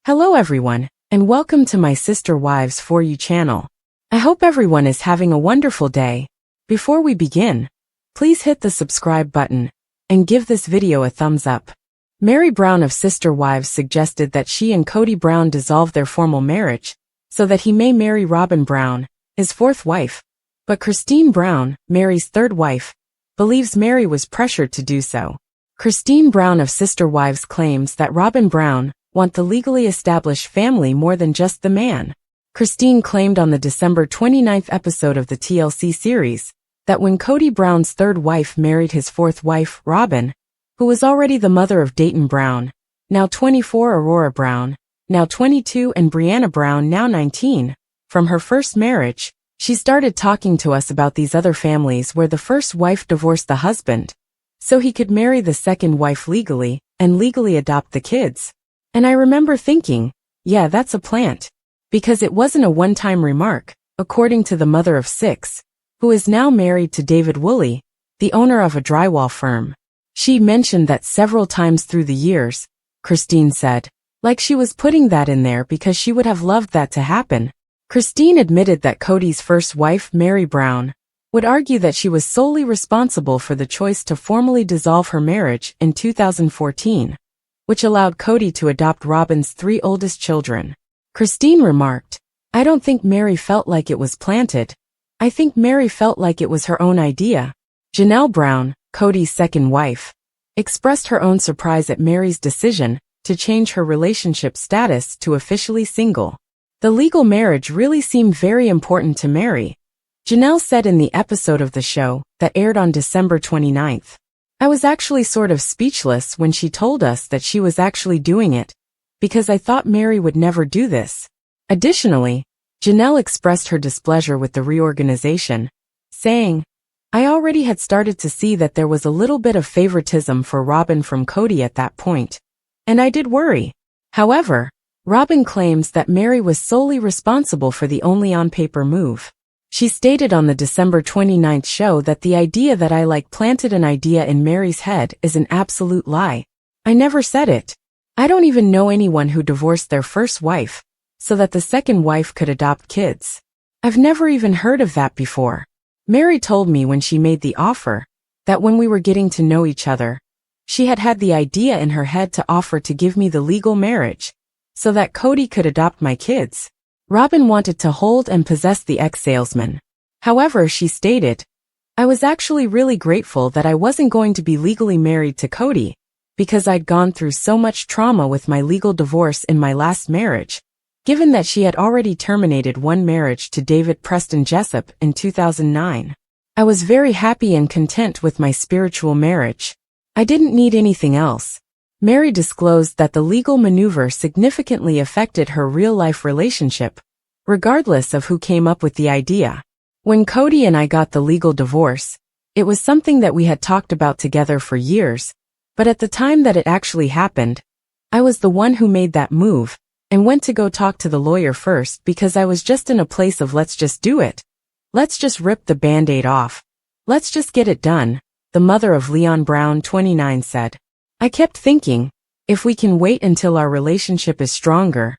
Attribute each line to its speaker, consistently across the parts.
Speaker 1: Hello everyone, and welcome to my Sister Wives For You channel. I hope everyone is having a wonderful day. Before we begin, please hit the subscribe button and give this video a thumbs up. Meri Brown of Sister Wives suggested that she and Kody Brown dissolve their formal marriage so that he may marry Robyn Brown, his fourth wife. But Christine Brown, Meri's third wife, believes Meri was pressured to do so. Christine Brown of Sister Wives claims that Robyn Brown want the legally established family more than just the man. Christine claimed on the December 29th episode of the TLC series that when Kody Brown's third wife married his fourth wife, Robyn, who was already the mother of Dayton Brown, now 24, Aurora Brown, now 22, and Brianna Brown, now 19, from her first marriage, she started talking to us about these other families where the first wife divorced the husband, so he could marry the second wife legally and legally adopt the kids. And I remember thinking, yeah, that's a plant. Because it wasn't a one-time remark, according to the mother of six, who is now married to David Woolley, the owner of a drywall firm. She mentioned that several times through the years, Christine said, like she was putting that in there because she would have loved that to happen. Christine admitted that Kody's first wife, Meri Brown, would argue that she was solely responsible for the choice to formally dissolve her marriage in 2014, which allowed Kody to adopt Robyn's three oldest children. Christine remarked, "I don't think Meri felt like it was planted. I think Meri felt like it was her own idea." Janelle Brown, Kody's second wife, expressed her own surprise at Meri's decision to change her relationship status to officially single. The legal marriage really seemed very important to Meri, Janelle said in the episode of the show that aired on December 29th. "I was actually sort of speechless when she told us that she was actually doing it, because I thought Meri would never do this." Additionally, Janelle expressed her displeasure with the reorganization, saying, "I already had started to see that there was a little bit of favoritism for Robyn from Kody at that point, and I did worry." However, Robyn claims that Meri was solely responsible for the only on-paper move. She stated on the December 29th show that the idea that I planted an idea in Meri's head is an absolute lie. "I never said it. I don't even know anyone who divorced their first wife, so that the second wife could adopt kids. I've never even heard of that before." Meri told me when she made the offer, that when we were getting to know each other, she had had the idea in her head to offer to give me the legal marriage, so that Kody could adopt my kids. Robyn wanted to hold and possess the ex-salesman. However, she stated, "I was actually really grateful that I wasn't going to be legally married to Kody, because I'd gone through so much trauma with my legal divorce in my last marriage, given that she had already terminated one marriage to David Preston Jessup in 2009. I was very happy and content with my spiritual marriage. I didn't need anything else." Meri disclosed that the legal maneuver significantly affected her real-life relationship, regardless of who came up with the idea. "When Kody and I got the legal divorce, it was something that we had talked about together for years, but at the time that it actually happened, I was the one who made that move and went to go talk to the lawyer first because I was just in a place of let's just do it. Let's just rip the Band-Aid off. Let's just get it done," the mother of Leon Brown, 29, said. "I kept thinking, if we can wait until our relationship is stronger,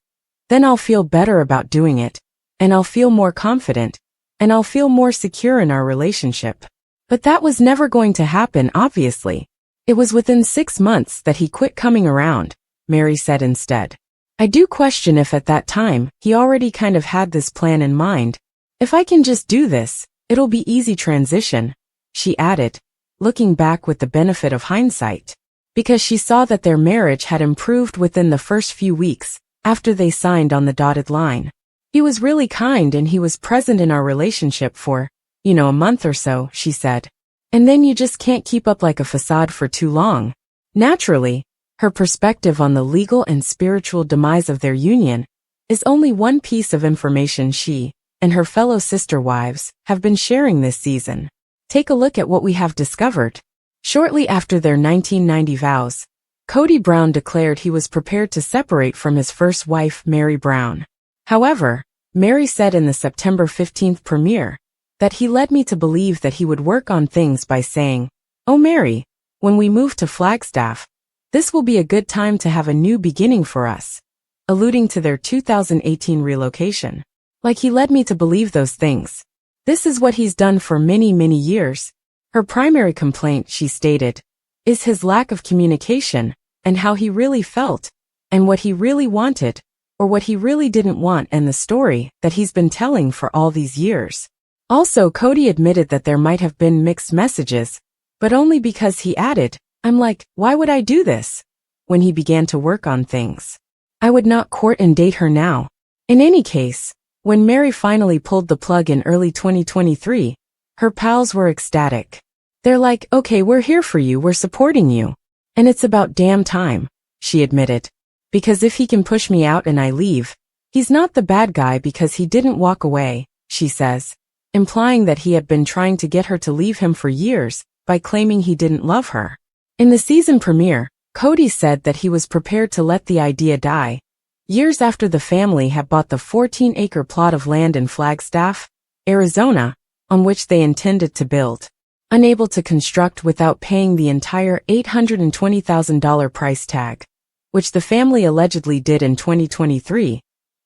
Speaker 1: then I'll feel better about doing it, and I'll feel more confident, and I'll feel more secure in our relationship. But that was never going to happen, obviously. It was within 6 months that he quit coming around," Meri said instead. "I do question if at that time he already kind of had this plan in mind. If I can just do this, it'll be easy transition," she added, looking back with the benefit of hindsight, because she saw that their marriage had improved within the first few weeks after they signed on the dotted line. "He was really kind and he was present in our relationship for, a month or so," she said. "And then you just can't keep up like a facade for too long." Naturally, her perspective on the legal and spiritual demise of their union is only one piece of information she and her fellow sister wives have been sharing this season. Take a look at what we have discovered. Shortly after their 1990 vows, Kody Brown declared he was prepared to separate from his first wife, Meri Brown. However, Meri said in the September 15th premiere that he led me to believe that he would work on things by saying, "Oh Meri, when we move to Flagstaff, this will be a good time to have a new beginning for us. alluding to their 2018 relocation. Like he led me to believe those things. This is what he's done for many, many years. Her primary complaint, she stated, is his lack of communication, and how he really felt, and what he really wanted, or what he really didn't want, and the story that he's been telling for all these years. Also, Kody admitted that there might have been mixed messages, but only because he added, "I'm like, why would I do this?" when he began to work on things. "I would not court and date her now." In any case, when Meri finally pulled the plug in early 2023, her pals were ecstatic. They're like, "Okay, we're here for you, we're supporting you. And it's about damn time," she admitted. "Because if he can push me out and I leave, he's not the bad guy because he didn't walk away," she says, implying that he had been trying to get her to leave him for years by claiming he didn't love her. In the season premiere, Kody said that he was prepared to let the idea die, years after the family had bought the 14-acre plot of land in Flagstaff, Arizona, on which they intended to build. Unable to construct without paying the entire $820,000 price tag, which the family allegedly did in 2023,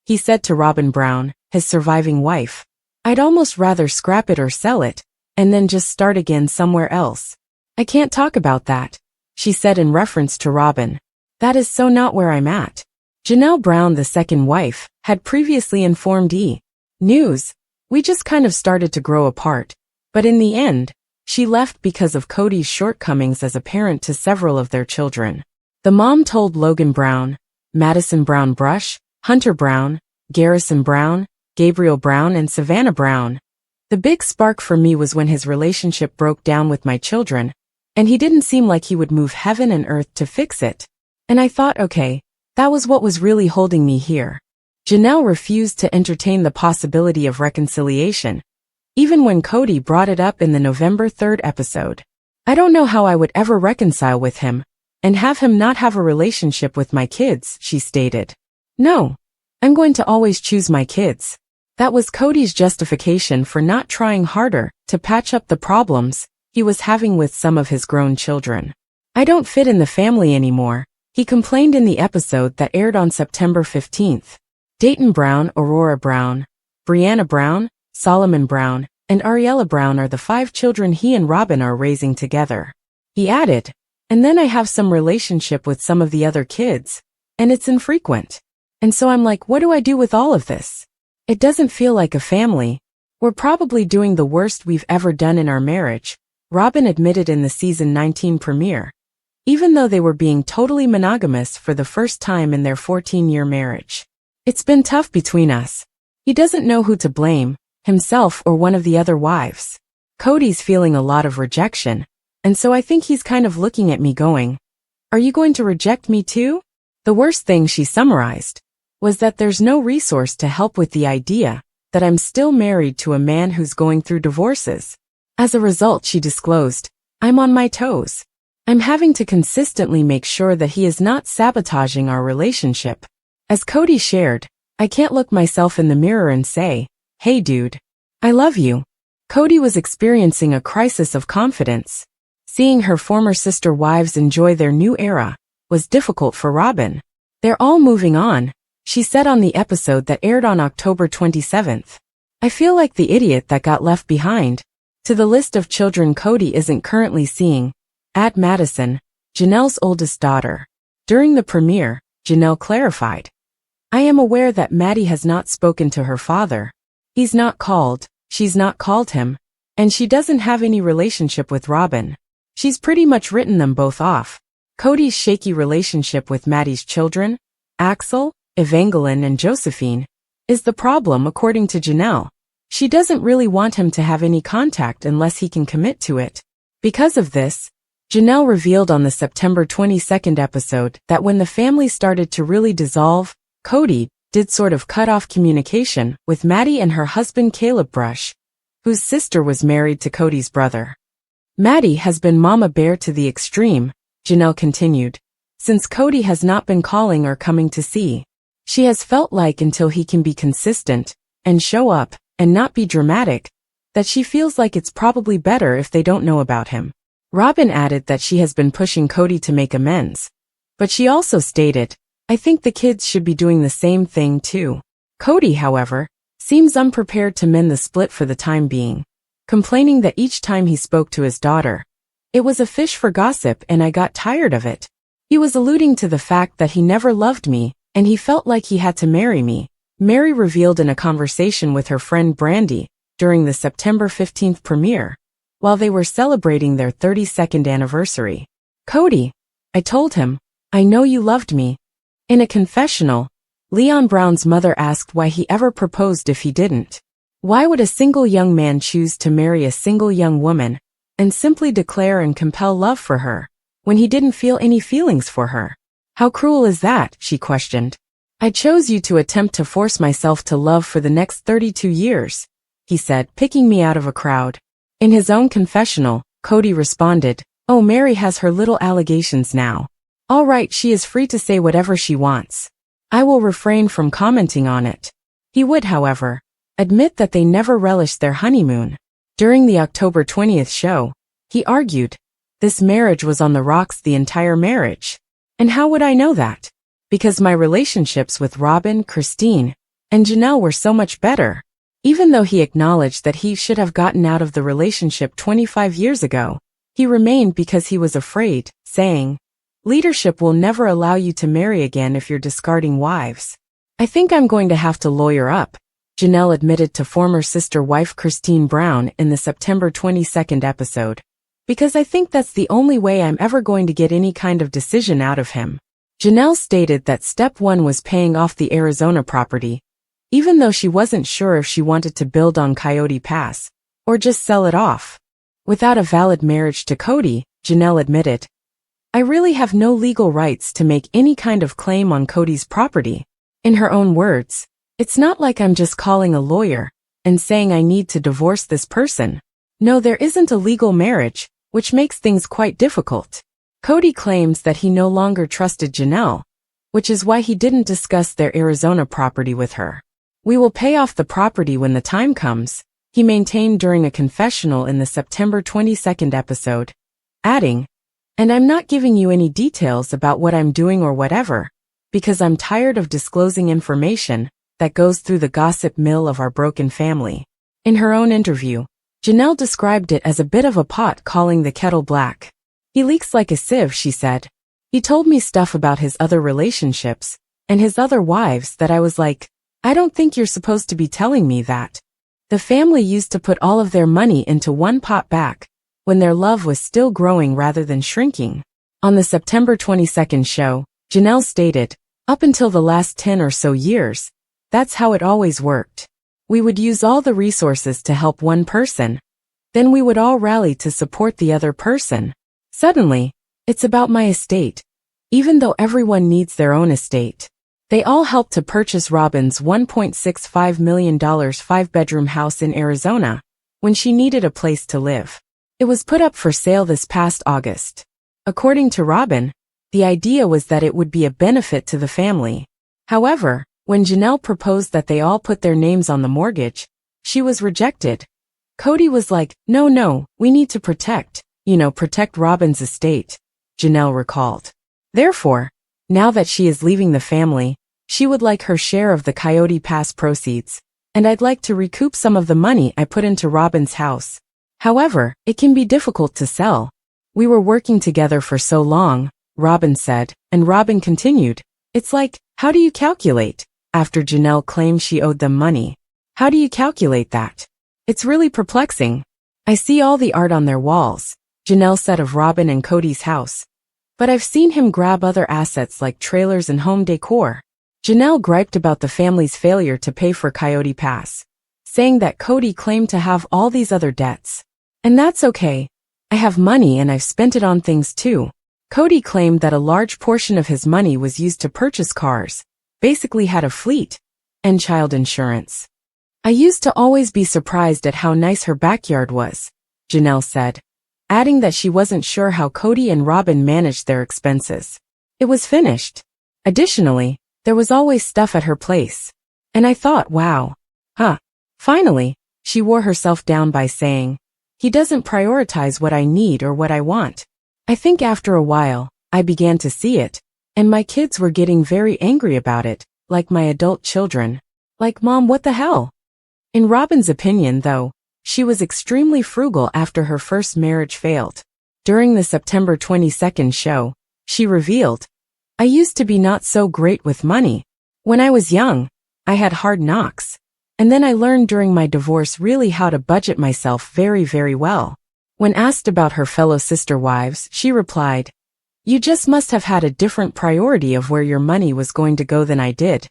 Speaker 1: he said to Robyn Brown, his surviving wife, "I'd almost rather scrap it or sell it, and then just start again somewhere else. I can't talk about that," she said in reference to Robyn. "That is so not where I'm at." Janelle Brown, the second wife, had previously informed E! News, "We just kind of started to grow apart, but in the end, she left because of Kody's shortcomings as a parent to several of their children." The mom told Logan Brown, Madison Brown Brush, Hunter Brown, Garrison Brown, Gabriel Brown, and Savannah Brown, "The big spark for me was when his relationship broke down with my children, and he didn't seem like he would move heaven and earth to fix it. And I thought, okay, that was what was really holding me here." Janelle refused to entertain the possibility of reconciliation, even when Kody brought it up in the November 3rd episode. "I don't know how I would ever reconcile with him, and have him not have a relationship with my kids," she stated. "No, I'm going to always choose my kids." That was Kody's justification for not trying harder to patch up the problems he was having with some of his grown children. "I don't fit in the family anymore," he complained in the episode that aired on September 15th. Dayton Brown, Aurora Brown, Brianna Brown, Solomon Brown, and Ariella Brown are the 5 children he and Robyn are raising together. He added, "And then I have some relationship with some of the other kids, and it's infrequent. And so I'm like, what do I do with all of this? It doesn't feel like a family. We're probably doing the worst we've ever done in our marriage," Robyn admitted in the season 19 premiere, even though they were being totally monogamous for the first time in their 14-year marriage. "It's been tough between us. He doesn't know who to blame, himself or one of the other wives. Kody's feeling a lot of rejection, and so I think he's kind of looking at me going, 'Are you going to reject me too?' The worst thing," she summarized, "was that there's no resource to help with the idea that I'm still married to a man who's going through divorces. As a result," she disclosed, "I'm on my toes. I'm having to consistently make sure that he is not sabotaging our relationship." As Kody shared, "I can't look myself in the mirror and say, 'Hey dude, I love you.'" Kody was experiencing a crisis of confidence. Seeing her former sister wives enjoy their new era was difficult for Robyn. "They're all moving on," she said on the episode that aired on October 27th. "I feel like the idiot that got left behind." To the list of children Kody isn't currently seeing, add Madison, Janelle's oldest daughter. During the premiere, Janelle clarified, "I am aware that Maddie has not spoken to her father. He's not called, she's not called him, and she doesn't have any relationship with Robyn. She's pretty much written them both off." Kody's shaky relationship with Maddie's children, Axel, Evangeline, and Josephine, is the problem according to Janelle. She doesn't really want him to have any contact unless he can commit to it. Because of this, Janelle revealed on the September 22nd episode that when the family started to really dissolve, Kody did sort of cut off communication with Maddie and her husband Caleb Brush, whose sister was married to Kody's brother. "Maddie has been mama bear to the extreme," Janelle continued, "since Kody has not been calling or coming to see. She has felt like until he can be consistent and show up and not be dramatic, that she feels like it's probably better if they don't know about him." Robyn added that she has been pushing Kody to make amends, but she also stated, I think the kids should be doing the same thing too. Kody, however, seems unprepared to mend the split for the time being, complaining that each time he spoke to his daughter, it was a fish for gossip and I got tired of it. He was alluding to the fact that he never loved me and he felt like he had to marry me, Meri revealed in a conversation with her friend Brandy during the September 15th premiere, while they were celebrating their 32nd anniversary. Kody, I told him, I know you loved me. In a confessional, Leon Brown's mother asked why he ever proposed if he didn't. Why would a single young man choose to marry a single young woman and simply declare and compel love for her when he didn't feel any feelings for her? How cruel is that? She questioned. I chose you to attempt to force myself to love for the next 32 years, he said, picking me out of a crowd. In his own confessional, Kody responded, oh, Meri has her little allegations now. All right, she is free to say whatever she wants. I will refrain from commenting on it. He would, however, admit that they never relished their honeymoon. During the October 20th show, he argued, this marriage was on the rocks the entire marriage. And how would I know that? Because my relationships with Robyn, Christine, and Janelle were so much better. Even though he acknowledged that he should have gotten out of the relationship 25 years ago, he remained because he was afraid, saying, leadership will never allow you to marry again if you're discarding wives. I think I'm going to have to lawyer up, Janelle admitted to former sister-wife Christine Brown in the September 22nd episode. Because I think that's the only way I'm ever going to get any kind of decision out of him. Janelle stated that step one was paying off the Arizona property, even though she wasn't sure if she wanted to build on Coyote Pass, or just sell it off. Without a valid marriage to Kody, Janelle admitted, I really have no legal rights to make any kind of claim on Kody's property. In her own words, it's not like I'm just calling a lawyer and saying I need to divorce this person. No, there isn't a legal marriage, which makes things quite difficult. Kody claims that he no longer trusted Janelle, which is why he didn't discuss their Arizona property with her. We will pay off the property when the time comes, he maintained during a confessional in the September 22nd episode, adding, and I'm not giving you any details about what I'm doing or whatever, because I'm tired of disclosing information that goes through the gossip mill of our broken family. In her own interview, Janelle described it as a bit of a pot calling the kettle black. He leaks like a sieve, she said. He told me stuff about his other relationships and his other wives that I was like, I don't think you're supposed to be telling me that. The family used to put all of their money into one pot back when their love was still growing rather than shrinking. On the September 22nd show, Janelle stated, up until the last 10 or so years, that's how it always worked. We would use all the resources to help one person. Then we would all rally to support the other person. Suddenly, it's about my estate, even though everyone needs their own estate. They all helped to purchase Robyn's $1.65 million 5-bedroom house in Arizona when she needed a place to live. It was put up for sale this past August. According to Robyn, the idea was that it would be a benefit to the family. However, when Janelle proposed that they all put their names on the mortgage, she was rejected. Kody was like, no, we need to protect Robyn's estate, Janelle recalled. Therefore, now that she is leaving the family, she would like her share of the Coyote Pass proceeds, and I'd like to recoup some of the money I put into Robyn's house. However, it can be difficult to sell. We were working together for so long, Robyn said, and Robyn continued, it's like, how do you calculate? After Janelle claimed she owed them money. How do you calculate that? It's really perplexing. I see all the art on their walls, Janelle said of Robyn and Kody's house. But I've seen him grab other assets like trailers and home decor. Janelle griped about the family's failure to pay for Coyote Pass, saying that Kody claimed to have all these other debts. And that's okay. I have money and I've spent it on things too. Kody claimed that a large portion of his money was used to purchase cars, basically had a fleet, and child insurance. I used to always be surprised at how nice her backyard was, Janelle said, adding that she wasn't sure how Kody and Robyn managed their expenses. It was finished. Additionally, there was always stuff at her place. And I thought, wow. Finally, she wore herself down by saying, he doesn't prioritize what I need or what I want. I think after a while, I began to see it, And my kids were getting very angry about it, like my adult children. Like, Mom, what the hell? In Robyn's opinion, though, she was extremely frugal after her first marriage failed. During the September 22nd show, she revealed, "I used to be not so great with money. When I was young, I had hard knocks. And then I learned during my divorce really how to budget myself very, very well." When asked about her fellow sister wives, she replied, "You just must have had a different priority of where your money was going to go than I did.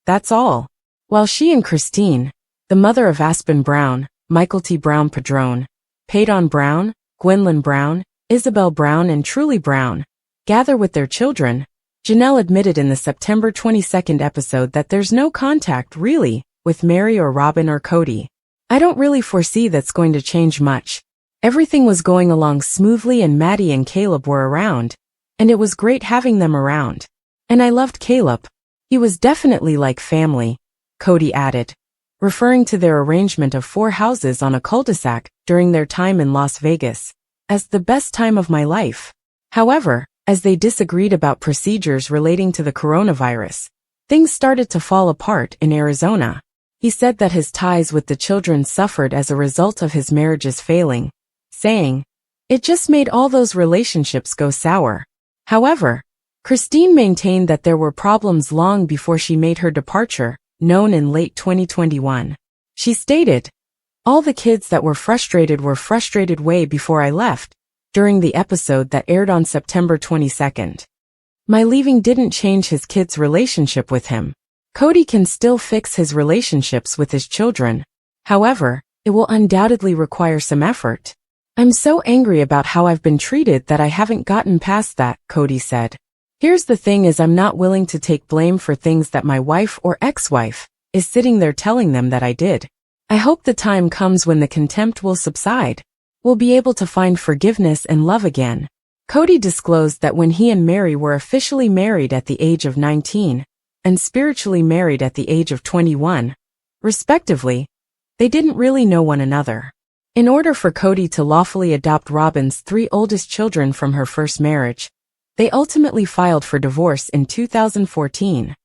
Speaker 1: That's all." While she and Christine, the mother of Aspen Brown, Michael T. Brown Padron, Peyton Brown, Gwendolyn Brown, Isabel Brown and Truly Brown, gather with their children, Janelle admitted in the September 22nd episode that there's no contact, really, with Meri or Robyn or Kody. "I don't really foresee that's going to change much. Everything was going along smoothly and Maddie and Caleb were around, and it was great having them around. And I loved Caleb. He was definitely like family," Kody added, referring to their arrangement of 4 houses on a cul-de-sac during their time in Las Vegas, as the best time of my life. However, as they disagreed about procedures relating to the coronavirus, things started to fall apart in Arizona. He said that his ties with the children suffered as a result of his marriages failing, saying, "It just made all those relationships go sour." However, Christine maintained that there were problems long before she made her departure, known in late 2021. She stated, "All the kids that were frustrated way before I left," during the episode that aired on September 22nd. "My leaving didn't change his kids' relationship with him. Kody can still fix his relationships with his children. However, it will undoubtedly require some effort. I'm so angry about how I've been treated that I haven't gotten past that," Kody said. "Here's the thing is I'm not willing to take blame for things that my wife or ex-wife is sitting there telling them that I did. I hope the time comes when the contempt will subside. We'll be able to find forgiveness and love again." Kody disclosed that when he and Meri were officially married at the age of 19 and spiritually married at the age of 21, respectively, they didn't really know one another. In order for Kody to lawfully adopt Robyn's 3 oldest children from her first marriage, they ultimately filed for divorce in 2014.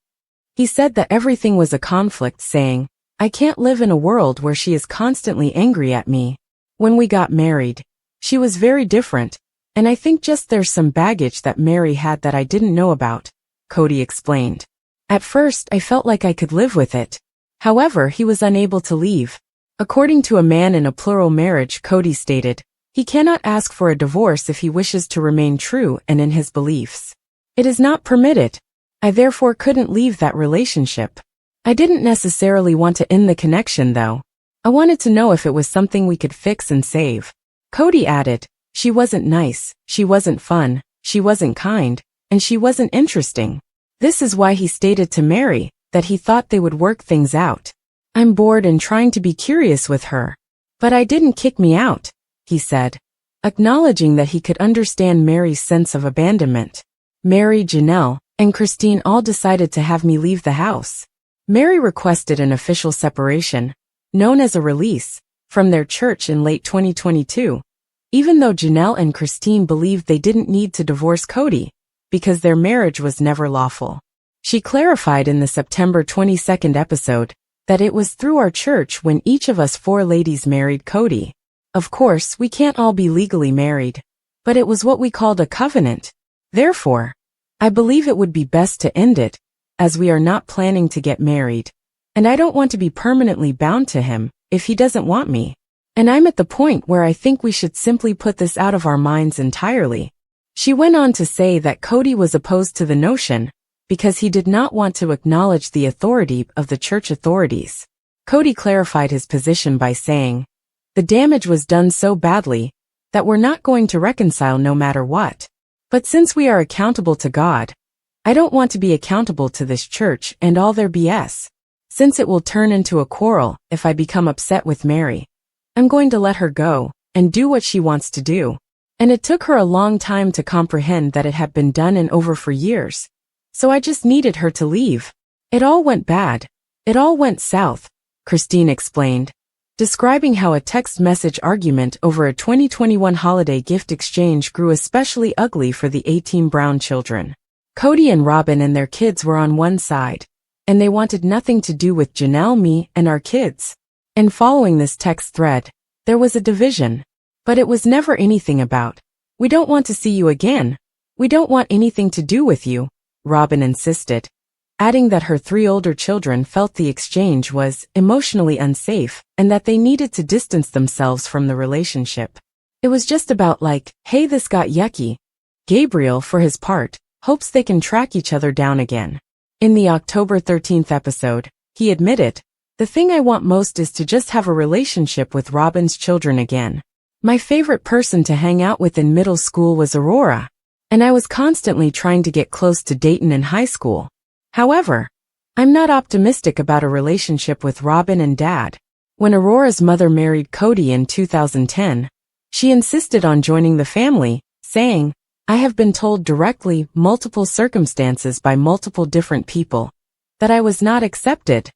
Speaker 1: He said that everything was a conflict, saying, "I can't live in a world where she is constantly angry at me. When we got married, she was very different, and I think just there's some baggage that Meri had that I didn't know about," Kody explained. "At first, I felt like I could live with it. However, he was unable to leave." According to a man in a plural marriage, Kody stated, he cannot ask for a divorce if he wishes to remain true and in his beliefs. "It is not permitted. I therefore couldn't leave that relationship. I didn't necessarily want to end the connection though. I wanted to know if it was something we could fix and save." Kody added, "She wasn't nice, she wasn't fun, she wasn't kind, and she wasn't interesting. This is why he stated to Meri that he thought they would work things out. I'm bored and trying to be curious with her. But I didn't kick me out," he said, acknowledging that he could understand Meri's sense of abandonment. "Meri, Janelle, and Christine all decided to have me leave the house. Meri requested an official separation, known as a release, from their church in late 2022, even though Janelle and Christine believed they didn't need to divorce Kody, because their marriage was never lawful. She clarified in the September 22nd episode that it was through our church when each of us 4 ladies married Kody. Of course, we can't all be legally married, but it was what we called a covenant. Therefore, I believe it would be best to end it, as we are not planning to get married, and I don't want to be permanently bound to him if he doesn't want me. And I'm at the point where I think we should simply put this out of our minds entirely." She went on to say that Kody was opposed to the notion because he did not want to acknowledge the authority of the church authorities. Kody clarified his position by saying, "The damage was done so badly that we're not going to reconcile no matter what. But since we are accountable to God, I don't want to be accountable to this church and all their BS. Since it will turn into a quarrel if I become upset with Meri, I'm going to let her go and do what she wants to do. And it took her a long time to comprehend that it had been done and over for years. So I just needed her to leave. It all went bad. It all went south," Christine explained, describing how a text message argument over a 2021 holiday gift exchange grew especially ugly for the 18 Brown children. Kody&Robyn and their kids were on one side, and they wanted nothing to do with Janelle, me, and our kids. And following this text thread, there was a division. But it was never anything about, "We don't want to see you again. We don't want anything to do with you," Robyn insisted, adding that her 3 older children felt the exchange was emotionally unsafe and that they needed to distance themselves from the relationship. It was just about like, "Hey, this got yucky." Gabriel, for his part, hopes they can track each other down again. In the October 13th episode, he admitted, "The thing I want most is to just have a relationship with Robyn's children again. My favorite person to hang out with in middle school was Aurora, and I was constantly trying to get close to Dayton in high school. However, I'm not optimistic about a relationship with Robyn and Dad." When Aurora's mother married Kody in 2010, she insisted on joining the family, saying, "I have been told directly, multiple circumstances by multiple different people, that I was not accepted,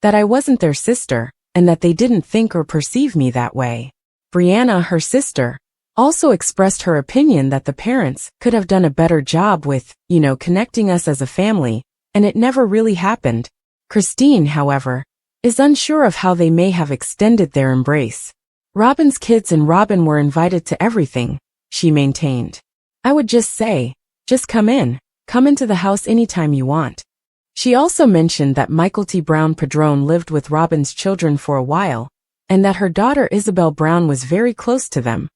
Speaker 1: that I wasn't their sister, and that they didn't think or perceive me that way." Brianna, her sister, also expressed her opinion that the parents could have done a better job with, connecting us as a family, and it never really happened. Christine, however, is unsure of how they may have extended their embrace. "Robyn's kids and Robyn were invited to everything," she maintained. "I would just say, just come into the house anytime you want." She also mentioned that Michael T. Brown Padron lived with Robyn's children for a while, and that her daughter Isabel Brown was very close to them.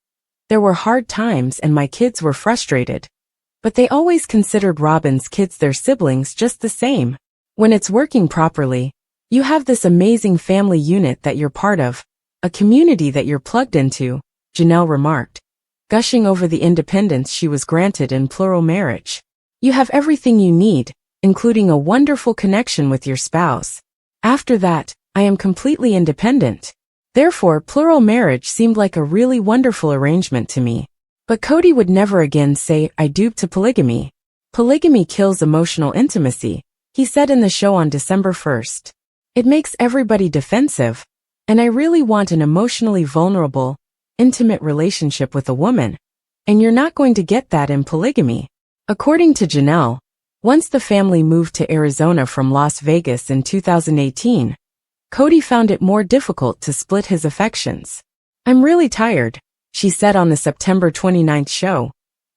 Speaker 1: "There were hard times and my kids were frustrated. But they always considered Robyn's kids their siblings just the same. When it's working properly, you have this amazing family unit that you're part of, a community that you're plugged into," Janelle remarked, gushing over the independence she was granted in plural marriage. "You have everything you need, including a wonderful connection with your spouse. After that, I am completely independent. Therefore, plural marriage seemed like a really wonderful arrangement to me. But Kody would never again say, 'I do' to polygamy. Polygamy kills emotional intimacy," he said in the show on December 1st. "It makes everybody defensive, and I really want an emotionally vulnerable, intimate relationship with a woman, and you're not going to get that in polygamy." According to Janelle, once the family moved to Arizona from Las Vegas in 2018, Kody found it more difficult to split his affections. "I'm really tired," she said on the September 29th show,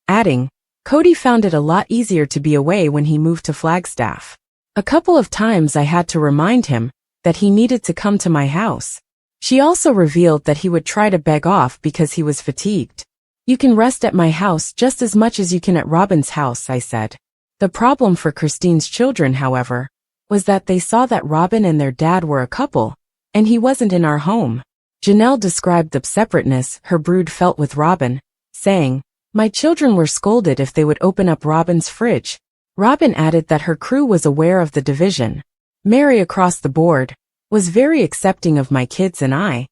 Speaker 1: adding, "Kody found it a lot easier to be away when he moved to Flagstaff. A couple of times I had to remind him that he needed to come to my house." She also revealed that he would try to beg off because he was fatigued. "You can rest at my house just as much as you can at Robyn's house," I said. The problem for Christine's children, however, was that they saw that Robyn and their dad were a couple, and he wasn't in our home. Janelle described the separateness her brood felt with Robyn, saying, "My children were scolded if they would open up Robyn's fridge." Robyn added that her crew was aware of the division. "Meri, across the board, was very accepting of my kids and I,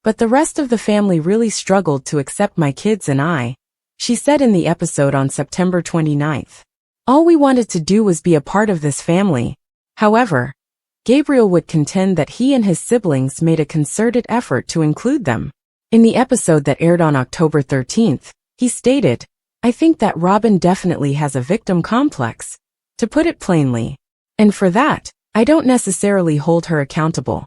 Speaker 1: but the rest of the family really struggled to accept my kids and I," she said in the episode on September 29th. "All we wanted to do was be a part of this family." However, Gabriel would contend that he and his siblings made a concerted effort to include them. In the episode that aired on October 13th, he stated, "I think that Robyn definitely has a victim complex, to put it plainly. And for that, I don't necessarily hold her accountable.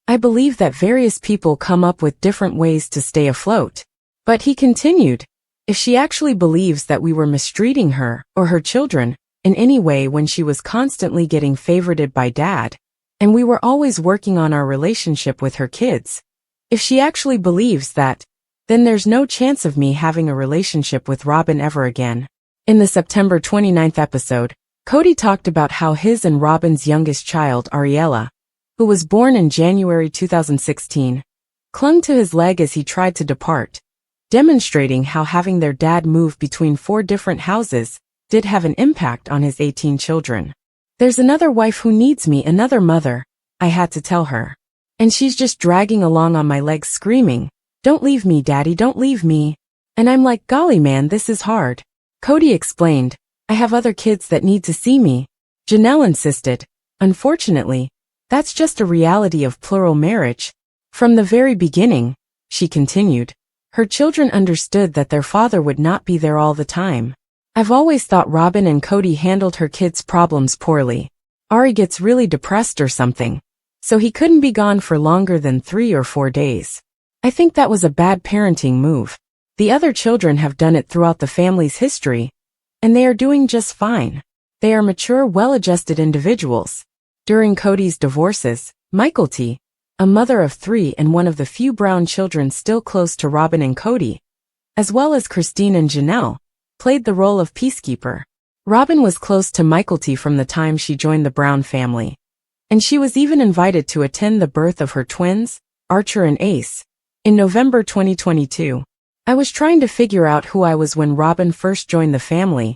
Speaker 1: I believe that various people come up with different ways to stay afloat." But he continued, "If she actually believes that we were mistreating her or her children in any way when she was constantly getting favorited by Dad, and we were always working on our relationship with her kids, if she actually believes that, then there's no chance of me having a relationship with Robyn ever again." In the September 29th episode, Kody talked about how his and Robyn's youngest child, Ariella, who was born in January 2016, clung to his leg as he tried to depart, demonstrating how having their dad move between 4 different houses did have an impact on his 18 children. "There's another wife who needs me, another mother," I had to tell her. "And she's just dragging along on my legs screaming, 'Don't leave me, Daddy, don't leave me.' And I'm like, golly man, this is hard." Kody explained, "I have other kids that need to see me." Janelle insisted, "Unfortunately, that's just a reality of plural marriage. From the very beginning," she continued, "her children understood that their father would not be there all the time. I've always thought Robyn and Kody handled her kids' problems poorly. Ari gets really depressed or something, so he couldn't be gone for longer than 3 or 4 days. I think that was a bad parenting move. The other children have done it throughout the family's history, and they are doing just fine. They are mature, well-adjusted individuals. During Kody's divorces, Meichelte, a mother of 3 and one of the few brown children still close to Robyn and Kody, as well as Christine and Janelle, played the role of peacekeeper. Robyn was close to Meichelte from the time she joined the Brown family, and she was even invited to attend the birth of her twins, Archer and Ace, in November 2022. I was trying to figure out who I was when Robyn first joined the family,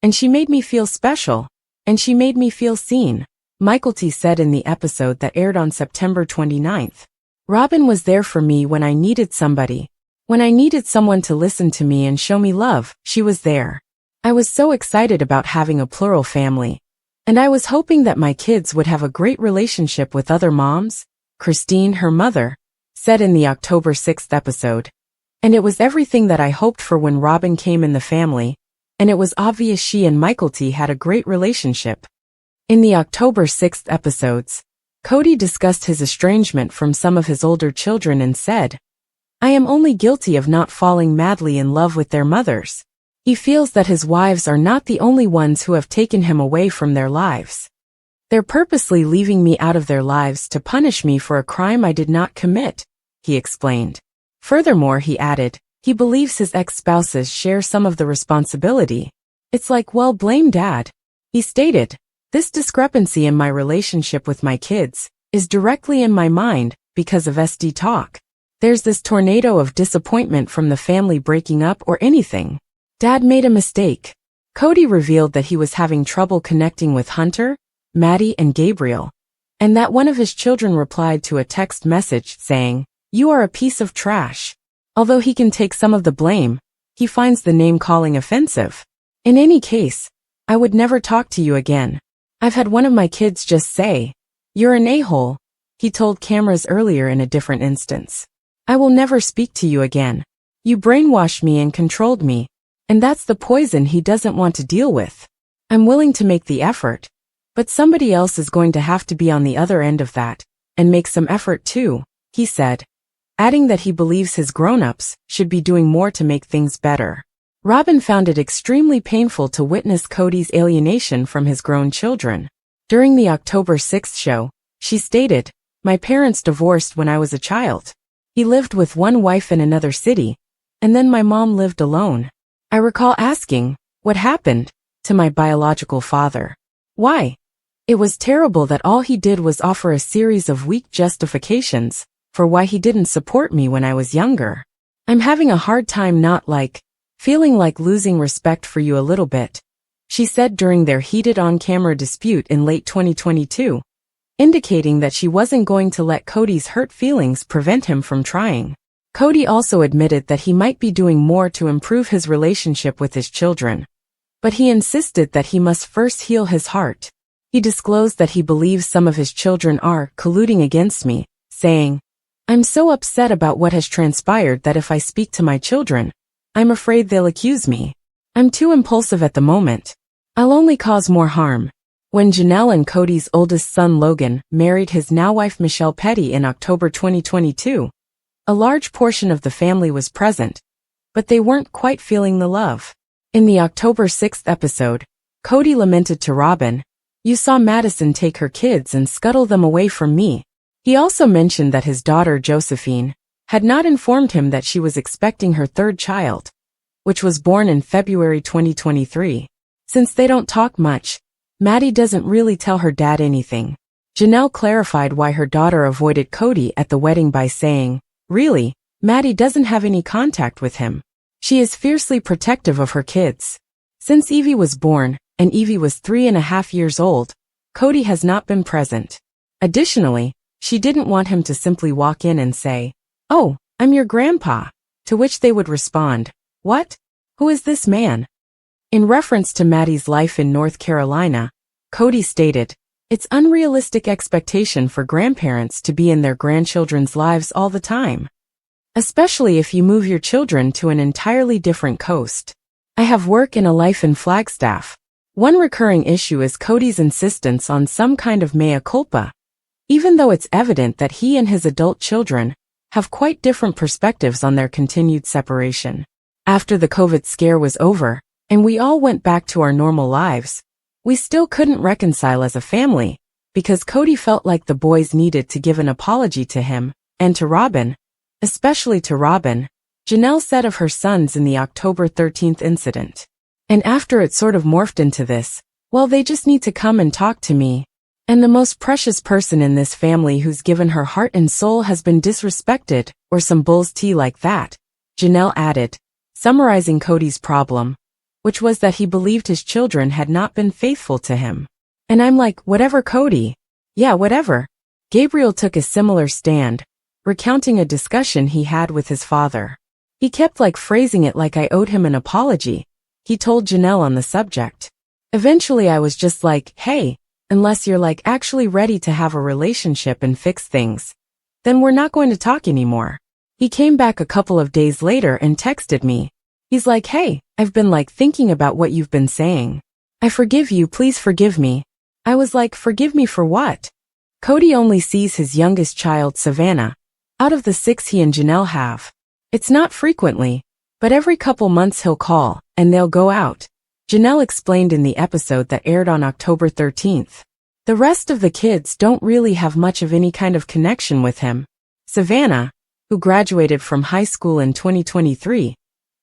Speaker 1: and she made me feel special, and she made me feel seen, Meichelte said in the episode that aired on September 29th. Robyn was there for me when I needed somebody. When I needed someone to listen to me and show me love, she was there. I was so excited about having a plural family, and I was hoping that my kids would have a great relationship with other moms, Christine, her mother, said in the October 6th episode. And it was everything that I hoped for when Robyn came in the family, and it was obvious she and Meichelte had a great relationship. In the October 6th episodes, Kody discussed his estrangement from some of his older children and said, "I am only guilty of not falling madly in love with their mothers." He feels that his wives are not the only ones who have taken him away from their lives. "They're purposely leaving me out of their lives to punish me for a crime I did not commit," he explained. Furthermore, he added, he believes his ex-spouses share some of the responsibility. "It's like, well, blame Dad." He stated, "This discrepancy in my relationship with my kids is directly in my mind because of SD talk. There's this tornado of disappointment from the family breaking up or anything. Dad made a mistake." Kody revealed that he was having trouble connecting with Hunter, Maddie, and Gabriel, and that one of his children replied to a text message saying, "You are a piece of trash." Although he can take some of the blame, he finds the name-calling offensive. "In any case, I would never talk to you again. I've had one of my kids just say, 'You're an a-hole,'" he told cameras earlier in a different instance. "I will never speak to you again. You brainwashed me and controlled me, and that's the poison he doesn't want to deal with. I'm willing to make the effort, but somebody else is going to have to be on the other end of that, and make some effort too," he said, adding that he believes his grown-ups should be doing more to make things better. Robyn found it extremely painful to witness Kody's alienation from his grown children. During the October 6th show, she stated, "My parents divorced when I was a child. He lived with one wife in another city, and then my mom lived alone. I recall asking, 'What happened?' to my biological father. Why? It was terrible that all he did was offer a series of weak justifications for why he didn't support me when I was younger. I'm having a hard time feeling like losing respect for you a little bit," she said during their heated on-camera dispute in late 2022, indicating that she wasn't going to let Kody's hurt feelings prevent him from trying. Kody also admitted that he might be doing more to improve his relationship with his children, but he insisted that he must first heal his heart. He disclosed that he believes some of his children are colluding against me, saying, "I'm so upset about what has transpired that if I speak to my children, I'm afraid they'll accuse me. I'm too impulsive at the moment. I'll only cause more harm." When Janelle and Kody's oldest son Logan married his now-wife Michelle Petty in October 2022, a large portion of the family was present, but they weren't quite feeling the love. In the October 6th episode, Kody lamented to Robyn, "You saw Madison take her kids and scuttle them away from me." He also mentioned that his daughter Josephine had not informed him that she was expecting her third child, which was born in February 2023. Since they don't talk much, Maddie doesn't really tell her dad anything. Janelle clarified why her daughter avoided Kody at the wedding by saying, "Really, Maddie doesn't have any contact with him. She is fiercely protective of her kids. Since Evie was born, and Evie was 3.5 years old, Kody has not been present. Additionally, she didn't want him to simply walk in and say, 'Oh, I'm your grandpa,' to which they would respond, 'What? Who is this man?'" In reference to Maddie's life in North Carolina, Kody stated, "It's unrealistic expectation for grandparents to be in their grandchildren's lives all the time, especially if you move your children to an entirely different coast. I have work and a life in Flagstaff. One recurring issue is Kody's insistence on some kind of mea culpa, even though it's evident that he and his adult children have quite different perspectives on their continued separation. After the COVID scare was over, and we all went back to our normal lives, we still couldn't reconcile as a family, because Kody felt like the boys needed to give an apology to him, and to Robyn, especially to Robyn, Janelle said of her sons in the October 13th incident. And after it sort of morphed into this, well, they just need to come and talk to me. And the most precious person in this family who's given her heart and soul has been disrespected, or some bull's tea like that, Janelle added, summarizing Kody's problem, which was that he believed his children had not been faithful to him. And I'm like, whatever, Kody. Yeah, whatever. Gabriel took a similar stand, recounting a discussion he had with his father. He kept phrasing it like I owed him an apology, he told Janelle on the subject. Eventually I was just like, hey, unless you're actually ready to have a relationship and fix things, then we're not going to talk anymore. He came back a couple of days later and texted me. He's like, hey, I've been thinking about what you've been saying. I forgive you, please forgive me. I was like, forgive me for what? Kody only sees his youngest child, Savannah, out of the 6 he and Janelle have. It's not frequently, but every couple months he'll call, and they'll go out, Janelle explained in the episode that aired on October 13th. The rest of the kids don't really have much of any kind of connection with him. Savannah, who graduated from high school in 2023,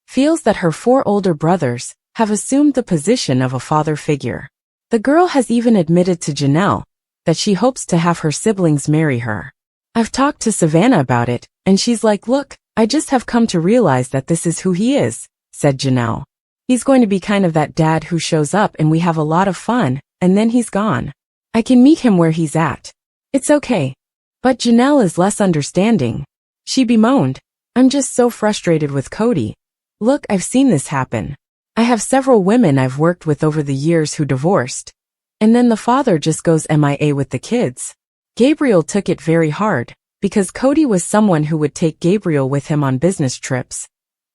Speaker 1: feels that her 4 older brothers have assumed the position of a father figure. The girl has even admitted to Janelle that she hopes to have her siblings marry her. I've talked to Savannah about it, and she's like, look, I just have come to realize that this is who he is, said Janelle. He's going to be kind of that dad who shows up and we have a lot of fun, and then he's gone. I can meet him where he's at. It's okay. But Janelle is less understanding. She bemoaned, I'm just so frustrated with Kody. Look, I've seen this happen. I have several women I've worked with over the years who divorced, and then the father just goes MIA with the kids. Gabriel took it very hard, because Kody was someone who would take Gabriel with him on business trips.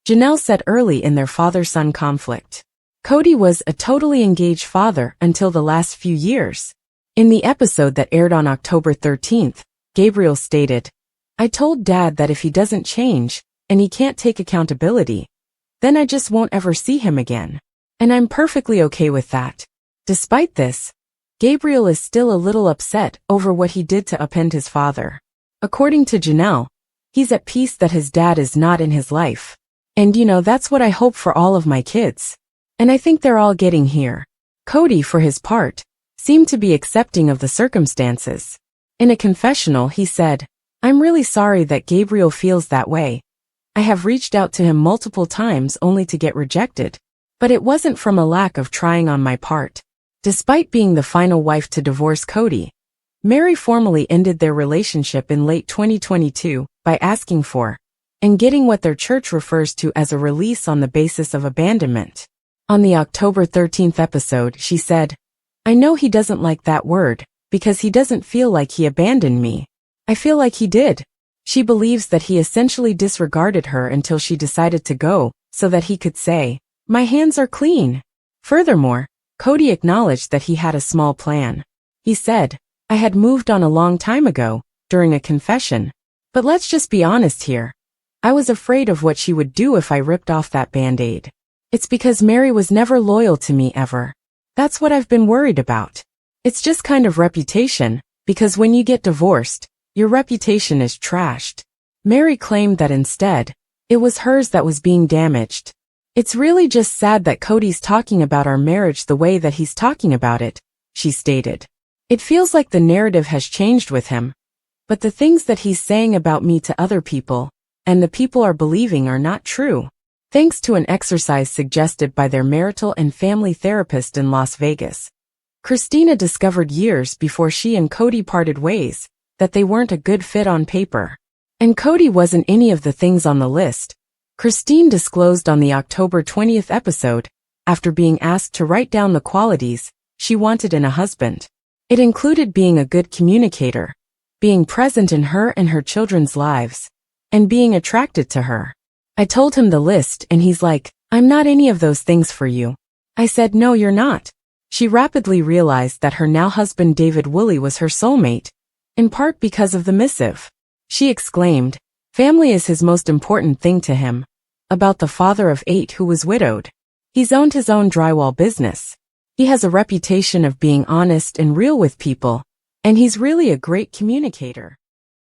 Speaker 1: Janelle said early in their father-son conflict. Kody was a totally engaged father until the last few years. In the episode that aired on October 13th, Gabriel stated, I told Dad that if he doesn't change, and he can't take accountability, then I just won't ever see him again. And I'm perfectly okay with that. Despite this, Gabriel is still a little upset over what he did to upend his father. According to Janelle, he's at peace that his dad is not in his life. And that's what I hope for all of my kids. And I think they're all getting here. Kody, for his part, seemed to be accepting of the circumstances. In a confessional, he said, I'm really sorry that Gabriel feels that way. I have reached out to him multiple times only to get rejected. But it wasn't from a lack of trying on my part. Despite being the final wife to divorce Kody, Meri formally ended their relationship in late 2022 by asking for and getting what their church refers to as a release on the basis of abandonment. On the October 13th episode, she said, I know he doesn't like that word, because he doesn't feel like he abandoned me. I feel like he did. She believes that he essentially disregarded her until she decided to go, so that he could say, my hands are clean. Furthermore, Kody acknowledged that he had a small plan. He said, I had moved on a long time ago, during a confession. But let's just be honest here. I was afraid of what she would do if I ripped off that band-aid. It's because Meri was never loyal to me ever. That's what I've been worried about. It's just kind of reputation, because when you get divorced, your reputation is trashed. Meri claimed that instead, it was hers that was being damaged. It's really just sad that Kody's talking about our marriage the way that he's talking about it, she stated. It feels like the narrative has changed with him. But the things that he's saying about me to other people, and the people are believing are not true. Thanks to an exercise suggested by their marital and family therapist in Las Vegas, Christina discovered years before she and Kody parted ways that they weren't a good fit on paper. And Kody wasn't any of the things on the list. Christine disclosed on the October 20th episode, after being asked to write down the qualities she wanted in a husband. It included being a good communicator, being present in her and her children's lives, and being attracted to her. I told him the list and he's like, I'm not any of those things for you. I said, no, you're not. She rapidly realized that her now husband David Woolley was her soulmate, in part because of the missive. She exclaimed, family is his most important thing to him. About the father of 8 who was widowed. He's owned his own drywall business. He has a reputation of being honest and real with people, and he's really a great communicator.